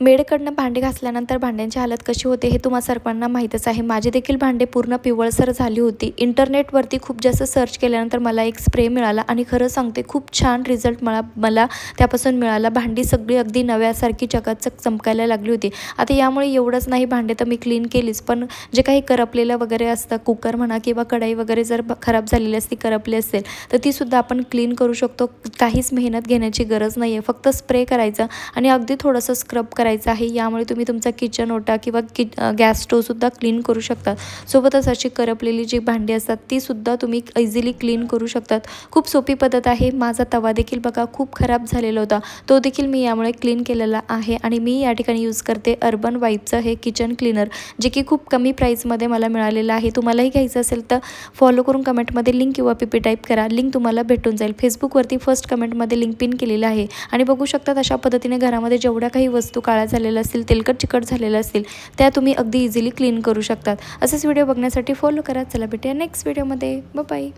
मेडकडनं भांडे घासल्यानंतर भांड्यांची हालत कशी होते हे तुम्हा सर्वांना माहीतच आहे। माझे देखील भांडे पूर्ण पिवळसर झाली होती। इंटरनेटवरती खूप जास्त सर्च केल्यानंतर मला एक स्प्रे मिळाला आणि खरं सांगते खूप छान रिझल्ट मला त्यापासून मिळाला। भांडी सगळी अगदी नव्यासारखी चकाचक चमकायला लागली होती। आता यामुळे एवढंच नाही, भांडे तर मी क्लीन केलीच, पण जे काही करपलेलं वगैरे असतं, कुकर म्हणा किंवा कढई वगैरे जर खराब झालेली असती, करपली असेल तर तीसुद्धा आपण क्लीन करू शकतो। काहीच मेहनत घेण्याची गरज नाही आहे, फक्त स्प्रे करायचं आणि अगदी थोडंसं स्क्रब करायचं आहे। यामुळे तुम्ही तुमचा किचन ओटा किंवा गॅस स्टोवसुद्धा क्लीन करू शकता। सोबतच अशी करपलेली जी भांडी असतात तीसुद्धा तुम्ही इझिली क्लीन करू शकतात। खूप सोपी पद्धत आहे। माझा तवा देखील बघा खूप खराब झालेला होता, तो देखील मी यामुळे क्लीन केलेला आहे आणि मी या ठिकाणी यूज करते अर्बन वाईपचं हे किचन क्लीनर, जे की खूप कमी प्राईसमध्ये मला मिळालेलं आहे। तुम्हालाही घ्यायचं असेल तर फॉलो करून कमेंटमध्ये लिंक किंवा PP टाईप करा, लिंक तुम्हाला भेटून जाईल। फेसबुकवरती फर्स्ट कमेंटमध्ये लिंक पिन केलेलं आहे आणि बघू शकतात अशा पद्धतीने घरामध्ये जेवढ्या काही वस्तू काळ्या झालेल्या असतील, तेलकट चिकट झालेल्या असतील, त्या तुम्ही अगदी इझिली क्लीन करू शकतात। असेच व्हिडिओ बघण्यासाठी फॉलो करा। चला भेटूया नेक्स्ट व्हिडिओमध्ये, बाय बाय।